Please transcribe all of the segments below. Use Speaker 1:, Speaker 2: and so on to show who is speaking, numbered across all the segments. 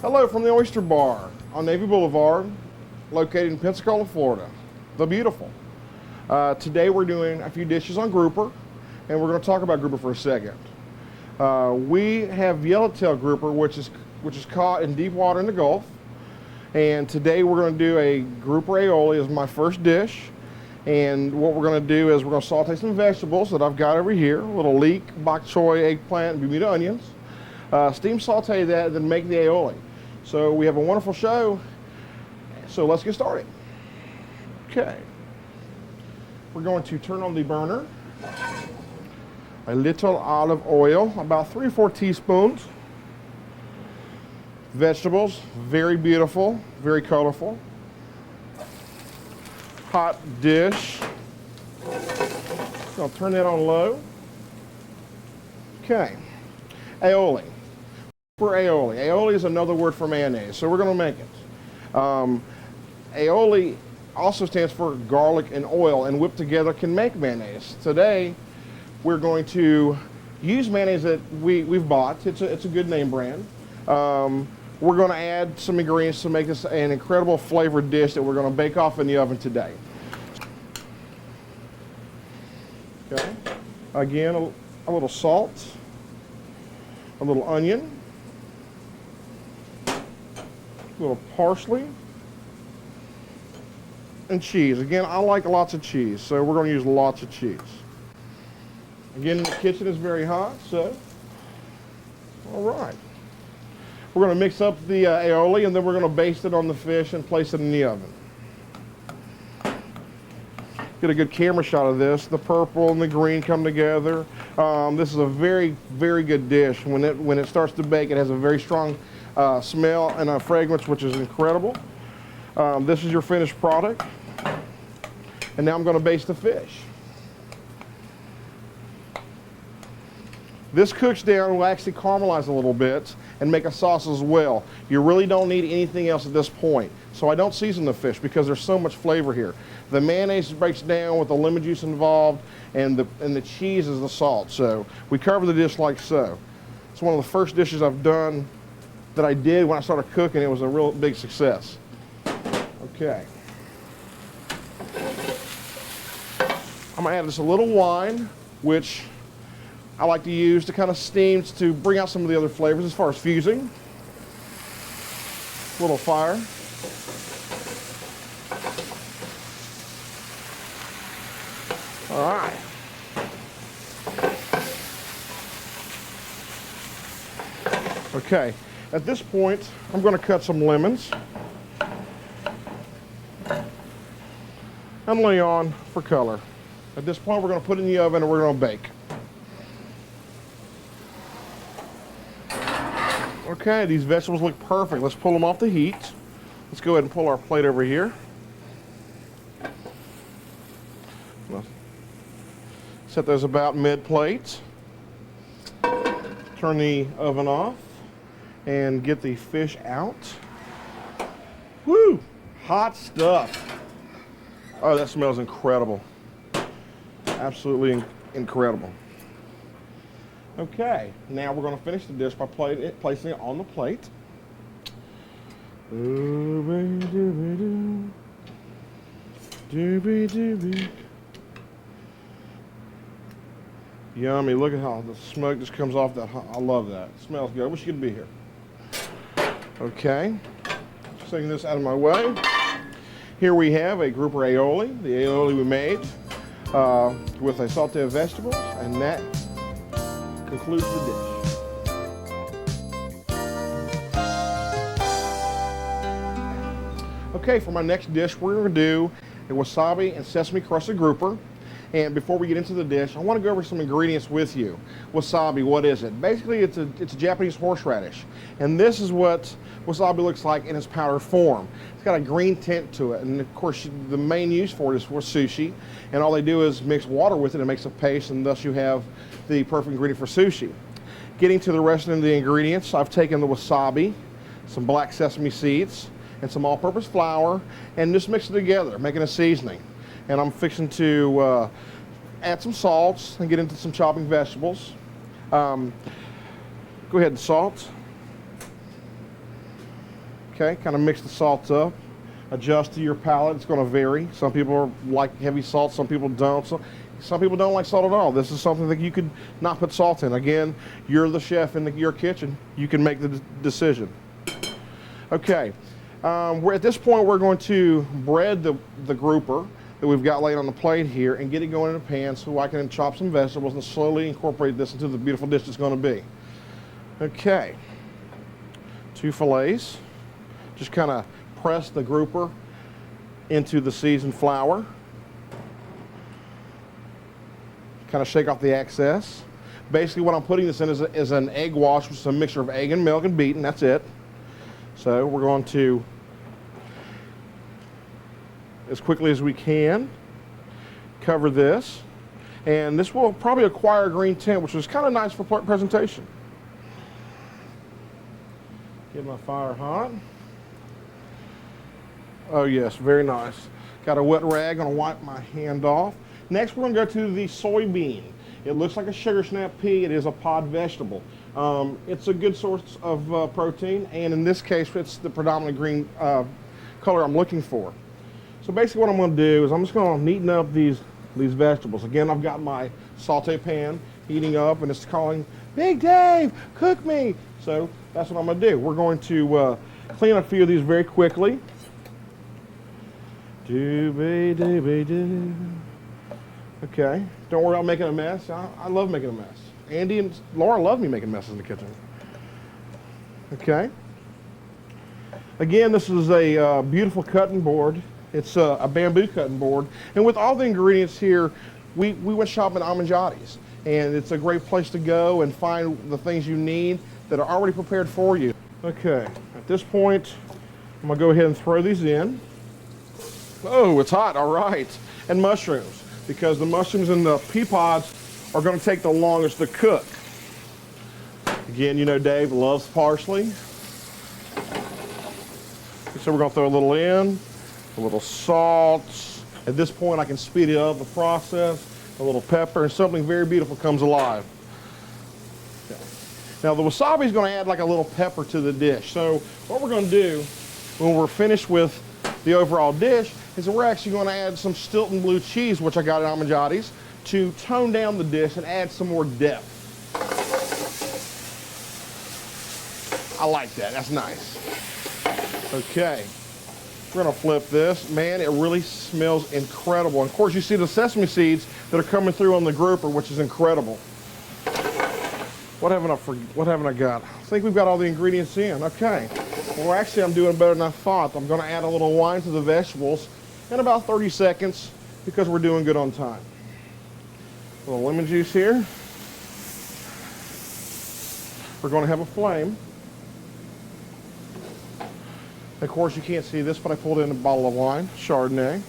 Speaker 1: Hello from the Oyster Bar on Navy Boulevard, located in Pensacola, Florida. The beautiful. Today we're doing a few dishes on grouper, and we're going to talk about grouper for a second. We have yellowtail grouper, which is caught in deep water in the Gulf. And today we're going to do a grouper aioli as my first dish. And what we're going to do is we're going to saute some vegetables that I've got over here, a little leek, bok choy, eggplant, and Bermuda onions. Steam saute that, then make the aioli. So we have a wonderful show. So let's get started. Okay. We're going to turn on the burner. A little olive oil, about 3 or 4 teaspoons. Vegetables, very beautiful, very colorful. Hot dish. I'll turn that on low. Okay. Aioli. For aioli. Aioli is another word for mayonnaise, so we're going to make it. Aioli also stands for garlic and oil, and whipped together can make mayonnaise. Today, we're going to use mayonnaise that we've bought. It's a good name brand. We're going to add some ingredients to make this an incredible flavored dish that we're going to bake off in the oven today. Okay. Again, a little salt, a little onion, a little parsley, and cheese. Again, I like lots of cheese, so we're going to use lots of cheese. Again, the kitchen is very hot, so all right. We're going to mix up the aioli, and then we're going to baste it on the fish and place it in the oven. Get a good camera shot of this. The purple and the green come together. This is a very, very good dish. When it starts to bake, it has a very strong smell and a fragrance, which is incredible. This is your finished product. And now I'm going to baste the fish. This cooks down, will actually caramelize a little bit and make a sauce as well. You really don't need anything else at this point. So I don't season the fish because there's so much flavor here. The mayonnaise breaks down with the lemon juice involved, and the cheese is the salt. So we cover the dish like so. It's one of the first dishes I've done that I did when I started cooking. It was a real big success. Okay. I'm gonna add just a little wine, which I like to use to kind of steam to bring out some of the other flavors as far as fusing. A little fire. All right. Okay, at this point, I'm going to cut some lemons. I'm laying on for color. At this point, we're going to put it in the oven and we're going to bake. Okay, these vegetables look perfect. Let's pull them off the heat. Let's go ahead and pull our plate over here. Set those about mid-plate. Turn the oven off and get the fish out. Woo! Hot stuff. Oh, that smells incredible. Absolutely incredible. Okay, now we're going to finish the dish by placing it on the plate. Yummy, look at how the smoke just comes off that. I love that. It smells good. I wish you could be here. Okay, just taking this out of my way. Here we have a grouper aioli, the aioli we made with a sauté of vegetables, and that concludes the dish. Okay, for my next dish, we're going to do a wasabi and sesame crusted grouper. And before we get into the dish, I want to go over some ingredients with you. Wasabi, what is it? Basically, it's a Japanese horseradish. And this is what wasabi looks like in its powdered form. It's got a green tint to it. And of course, the main use for it is for sushi. And all they do is mix water with it and it makes a paste, and thus you have the perfect ingredient for sushi. Getting to the rest of the ingredients, I've taken the wasabi, some black sesame seeds, and some all-purpose flour, and just mix it together, making a seasoning. And I'm fixing to add some salts and get into some chopping vegetables. Go ahead and salt. Okay, kind of mix the salts up. Adjust to your palate. It's going to vary. Some people like heavy salt, some people don't. Some people don't like salt at all. This is something that you could not put salt in. Again, you're the chef in your kitchen. You can make the decision. Okay, at this point we're going to bread the grouper that we've got laid on the plate here and get it going in a pan so I can chop some vegetables and slowly incorporate this into the beautiful dish it's going to be. Okay, 2 fillets. Just kind of press the grouper into the seasoned flour. Kind of shake off the excess. Basically what I'm putting this in is an egg wash, which is a mixture of egg and milk and beaten. That's it. So we're going to, as quickly as we can, cover this. And this will probably acquire a green tint, which is kind of nice for presentation. Get my fire hot. Oh yes, very nice. Got a wet rag, gonna wipe my hand off. Next we're gonna go to the soybean. It looks like a sugar snap pea. It is a pod vegetable. It's a good source of protein, and in this case it's the predominant green color I'm looking for. So basically what I'm gonna do is I'm just gonna neaten up these vegetables. Again, I've got my saute pan heating up and it's calling, "Big Dave, cook me." So that's what I'm gonna do. We're going to clean a few of these very quickly. Okay, don't worry about making a mess. I love making a mess. Andy and Laura love me making messes in the kitchen. Okay. Again, this is a beautiful cutting board. It's a bamboo cutting board. And with all the ingredients here, we went shopping at Amanjati's. And it's a great place to go and find the things you need that are already prepared for you. Okay, at this point, I'm gonna go ahead and throw these in. Oh, it's hot, all right. And mushrooms, because the mushrooms and the pea pods are gonna take the longest to cook. Again, you know Dave loves parsley. So we're gonna throw a little in, a little salt. At this point, I can speed it up, the process, a little pepper, and something very beautiful comes alive. Okay. Now the wasabi is gonna add like a little pepper to the dish. So what we're gonna do when we're finished with the overall dish is we're actually going to add some Stilton blue cheese, which I got at Amanjati's, to tone down the dish and add some more depth. I like that. That's nice. Okay. We're going to flip this. Man, it really smells incredible. And of course, you see the sesame seeds that are coming through on the grouper, which is incredible. What haven't I got? I think we've got all the ingredients in. Okay. Well, actually, I'm doing better than I thought. I'm going to add a little wine to the vegetables in about 30 seconds because we're doing good on time. A little lemon juice here. We're going to have a flame. Of course, you can't see this, but I pulled in a bottle of wine, Chardonnay.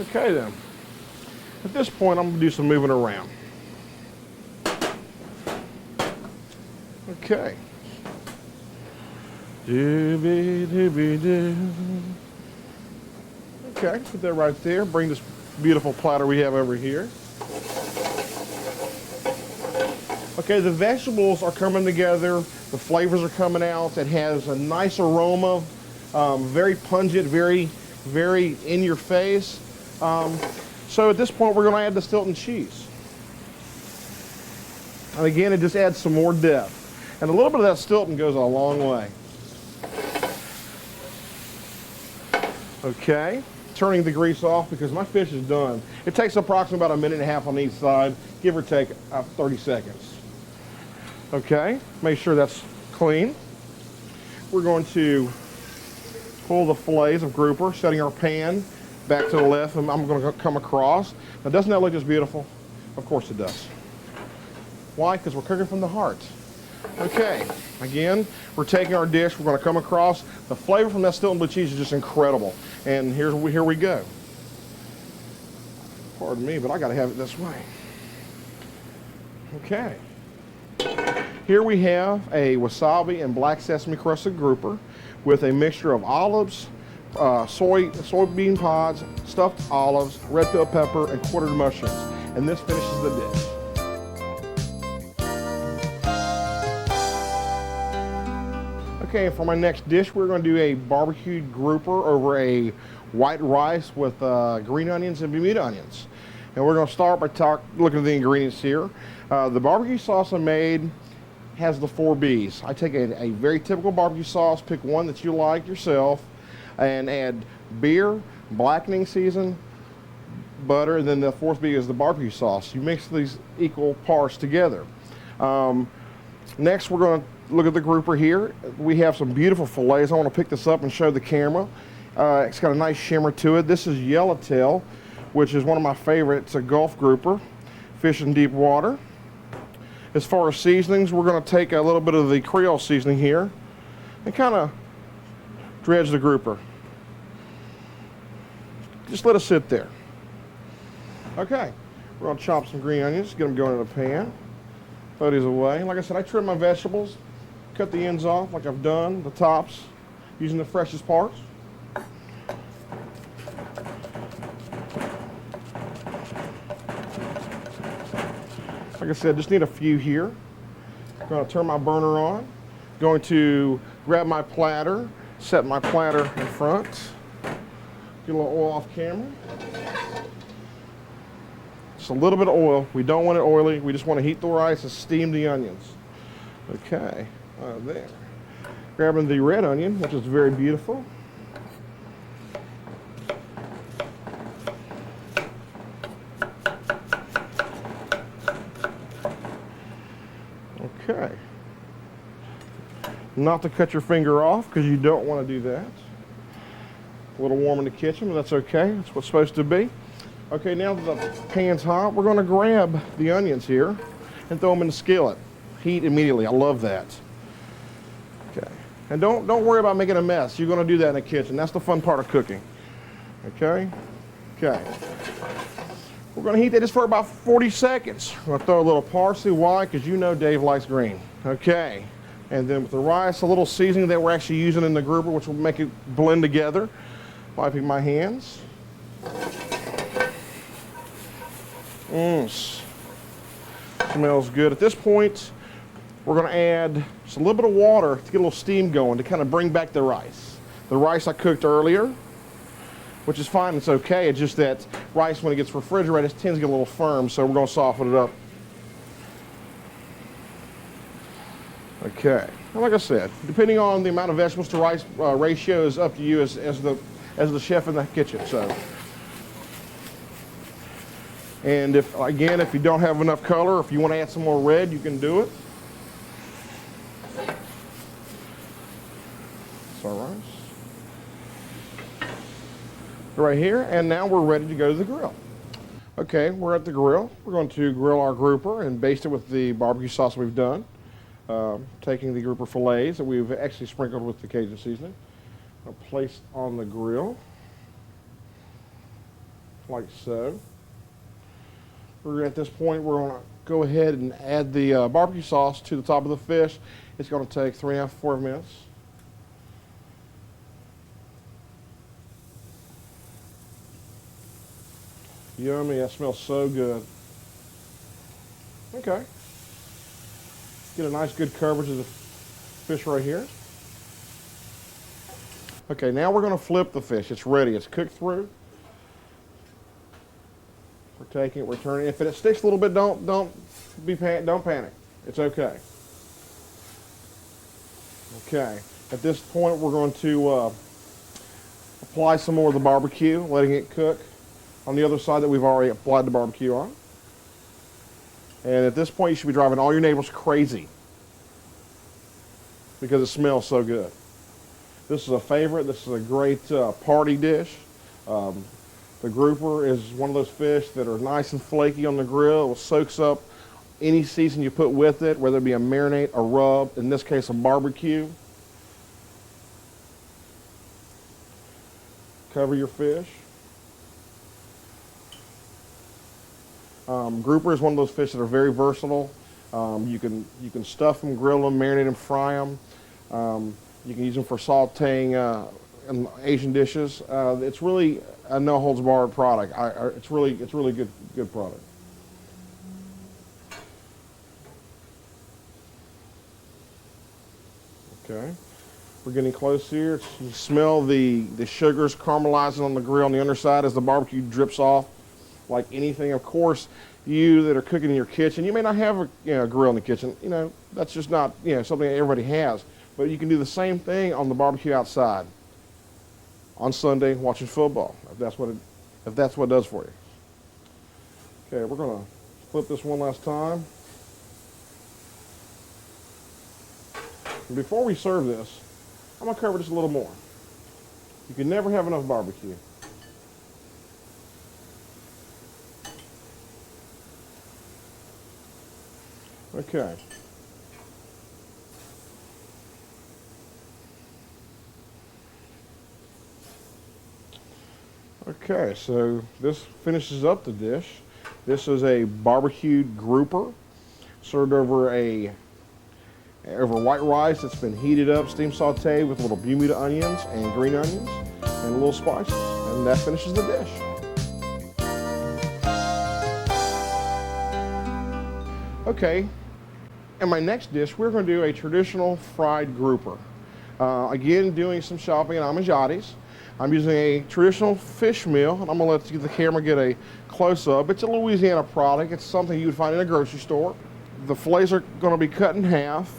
Speaker 1: Okay then. At this point, I'm going to do some moving around. Okay. Okay, put that right there. Bring this beautiful platter we have over here. Okay, the vegetables are coming together. The flavors are coming out. It has a nice aroma, very pungent, very in your face. So at this point, we're going to add the Stilton cheese. And again, it just adds some more depth. And a little bit of that Stilton goes a long way. Okay, turning the grease off because my fish is done. It takes approximately about 1.5 minutes on each side, give or take 30 seconds. Okay, make sure that's clean. We're going to pull the fillets of grouper, setting our pan back to the left, and I'm going to come across. Now, doesn't that look just beautiful? Of course it does. Why? Because we're cooking from the heart. Okay, again, we're taking our dish, we're going to come across. The flavor from that Stilton blue cheese is just incredible. And here we go. Pardon me, but I got to have it this way. Okay. Here we have a wasabi and black sesame crusted grouper with a mixture of olives, soybean pods, stuffed olives, red bell pepper, and quartered mushrooms. And this finishes the dish. Okay, for my next dish, we're going to do a barbecued grouper over a white rice with green onions and Bermuda onions. And we're going to start by looking at the ingredients here. The barbecue sauce I made has the 4 B's. I take a very typical barbecue sauce, pick one that you like yourself, and add beer, blackening season, butter, and then the 4th B is the barbecue sauce. You mix these equal parts together. Next, we're going to look at the grouper here. We have some beautiful fillets. I want to pick this up and show the camera. It's got a nice shimmer to it. This is yellowtail, which is one of my favorites. It's a Gulf grouper, fish in deep water. As far as seasonings, we're going to take a little bit of the Creole seasoning here and kind of dredge the grouper. Just let it sit there. Okay, we're going to chop some green onions, get them going in a pan. Throw these away. Like I said, I trim my vegetables, cut the ends off like I've done, the tops, using the freshest parts. Like I said, just need a few here. Going to turn my burner on. Going to grab my platter, set my platter in front. Get a little oil off camera. Just a little bit of oil. We don't want it oily. We just want to heat the rice and steam the onions. Okay, there. Grabbing the red onion, which is very beautiful. Okay. Not to cut your finger off, because you don't want to do that. A little warm in the kitchen, but that's okay. That's what's supposed to be. Okay, now that the pan's hot, we're going to grab the onions here and throw them in the skillet. Heat immediately. I love that. Okay. And don't worry about making a mess. You're going to do that in the kitchen. That's the fun part of cooking. Okay? Okay. We're going to heat that just for about 40 seconds. We're going to throw a little parsley. Why? Because you know Dave likes green. Okay. And then with the rice, a little seasoning that we're actually using in the grouper, which will make it blend together. Wiping my hands. Smells good. At this point, we're going to add just a little bit of water to get a little steam going to kind of bring back the rice. The rice I cooked earlier, which is fine, it's okay. It's just that rice, when it gets refrigerated, it tends to get a little firm, so we're going to soften it up. Okay. And like I said, depending on the amount of vegetables to rice ratio is up to you as the chef in the kitchen. So, and if you don't have enough color, if you want to add some more red, you can do it. It's all right. Right here, and now we're ready to go to the grill. Okay, we're at the grill. We're going to grill our grouper and baste it with the barbecue sauce we've done. Taking the grouper fillets that we've actually sprinkled with the Cajun seasoning. I'll place on the grill, like so. At this point, we're going to go ahead and add the barbecue sauce to the top of the fish. It's going to take 3.5 to 4 minutes. Yummy, that smells so good. Okay. Get a nice good coverage of the fish right here. Okay, now we're going to flip the fish. It's ready. It's cooked through. We're taking it, we're turning it. If it sticks a little bit, don't panic. It's okay. Okay. At this point, we're going to apply some more of the barbecue, letting it cook on the other side that we've already applied the barbecue on. And at this point, you should be driving all your neighbors crazy because it smells so good. This is a favorite. This is a great party dish. The grouper is one of those fish that are nice and flaky on the grill. It soaks up any seasoning you put with it, whether it be a marinade, a rub, in this case a barbecue. Cover your fish. Grouper is one of those fish that are very versatile. You can stuff them, grill them, marinate them, fry them. You can use them for sauteing in Asian dishes. It's really a no holds barred product. It's really good product. Okay, we're getting close here. You smell the sugars caramelizing on the grill on the underside as the barbecue drips off like anything. Of course, you that are cooking in your kitchen, you may not have a grill in the kitchen. That's just not something that everybody has. But you can do the same thing on the barbecue outside on Sunday watching football, if that's what it does for you. Okay, we're gonna flip this one last time. And before we serve this, I'm gonna cover just a little more. You can never have enough barbecue. Okay. Okay, so this finishes up the dish. This is a barbecued grouper served over white rice that's been heated up, steam sauteed with little Bermuda onions and green onions and a little spices. And that finishes the dish. Okay, and my next dish, we're going to do a traditional fried grouper. Again, doing some shopping at Amajadi's. I'm using a traditional fish meal, and I'm going to let the camera get a close-up. It's a Louisiana product. It's something you would find in a grocery store. The fillets are going to be cut in half.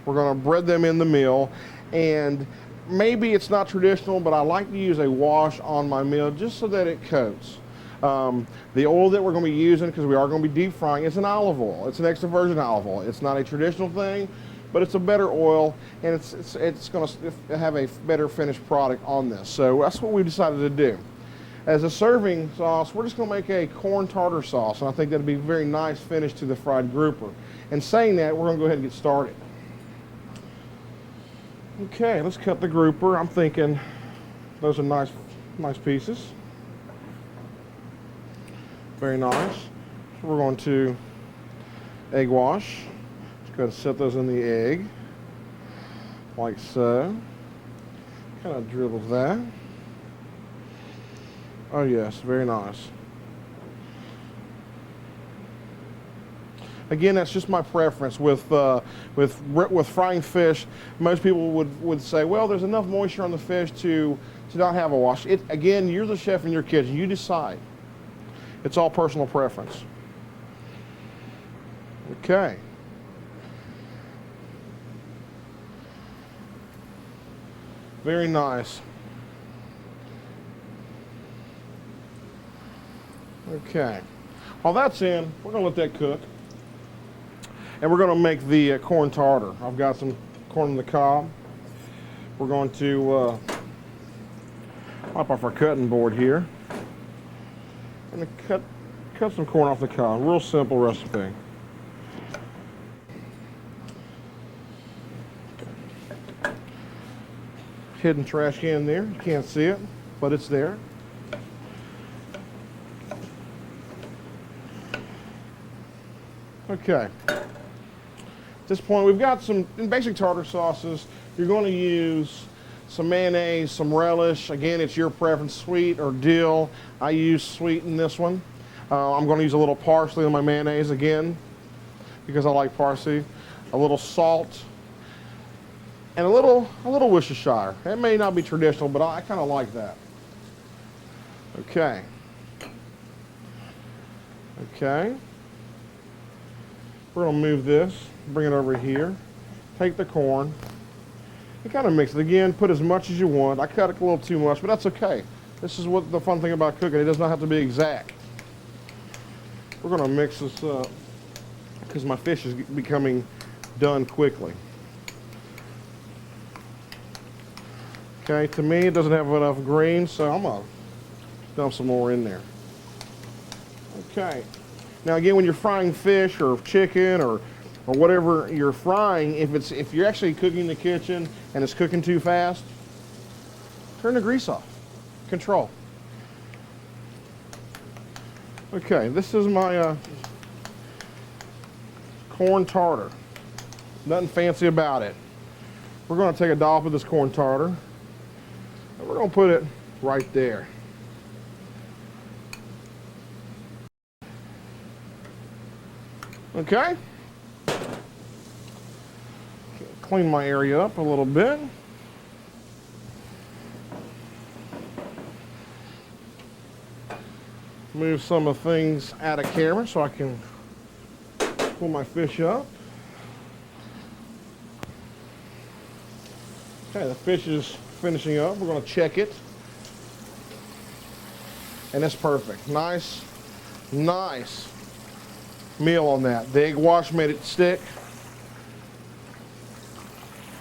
Speaker 1: We're going to bread them in the meal, and maybe it's not traditional, but I like to use a wash on my meal just so that it coats. The oil that we're going to be using, because we are going to be deep frying, is an olive oil. It's an extra virgin olive oil. It's not a traditional thing, but it's a better oil, and it's going to have a better finished product on this. So that's what we decided to do. As a serving sauce, we're just going to make a corn tartar sauce, and I think that'd be a very nice finish to the fried grouper. And saying that, we're going to go ahead and get started. Okay, let's cut the grouper. I'm thinking those are nice pieces. Very nice. So we're going to egg wash. Just go ahead and set those in the egg, like so. Kind of dribble that. Oh yes, very nice. Again, that's just my preference with frying fish. Most people would say, well, there's enough moisture on the fish to not have a wash. Again, you're the chef in your kitchen. You decide. It's all personal preference. Okay. Very nice. Okay. While that's in, we're going to let that cook. And we're going to make the corn tartar. I've got some corn on the cob. We're going to hop off our cutting board here. And cut some corn off the cob. Real simple recipe. Hidden trash can there. You can't see it, but it's there. Okay. At this point, we've got some, in basic tartar sauces, you're going to use some mayonnaise, some relish. Again, it's your preference, sweet or dill. I use sweet in this one. I'm going to use a little parsley on my mayonnaise again, because I like parsley. A little salt, and a little Worcestershire. It may not be traditional, but I kind of like that. Okay. Okay. We're going to move this, bring it over here, take the corn, and kind of mix it. Again, put as much as you want. I cut it a little too much, but that's okay. This is what the fun thing about cooking. It does not have to be exact. We're going to mix this up because my fish is becoming done quickly. Okay, to me it doesn't have enough green, so I'm going to dump some more in there. Okay. Now again, when you're frying fish or chicken or whatever you're frying, if you're actually cooking in the kitchen and it's cooking too fast, turn the grease off. Control. Okay, this is my corn tartar. Nothing fancy about it. We're going to take a dollop of this corn tartar. And we're gonna put it right there. Okay. Clean my area up a little bit. Move some of the things out of camera so I can pull my fish up. Okay, the fish is finishing up. We're going to check it. And it's perfect. Nice, nice meal on that. The egg wash made it stick.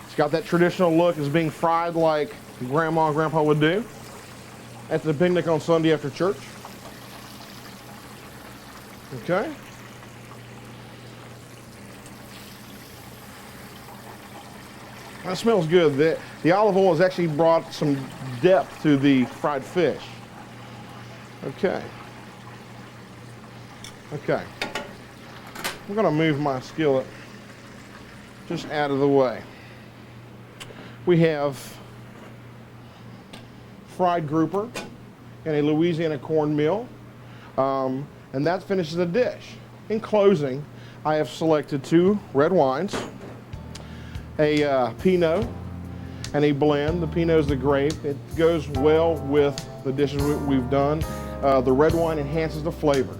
Speaker 1: It's got that traditional look. It's being fried like Grandma and Grandpa would do at the picnic on Sunday after church. Okay. That smells good. The olive oil has actually brought some depth to the fried fish. Okay. Okay. I'm going to move my skillet just out of the way. We have fried grouper and a Louisiana cornmeal. And that finishes the dish. In closing, I have selected 2 red wines, a Pinot, and a blend. The Pinot is the grape. It goes well with the dishes we've done. The red wine enhances the flavor.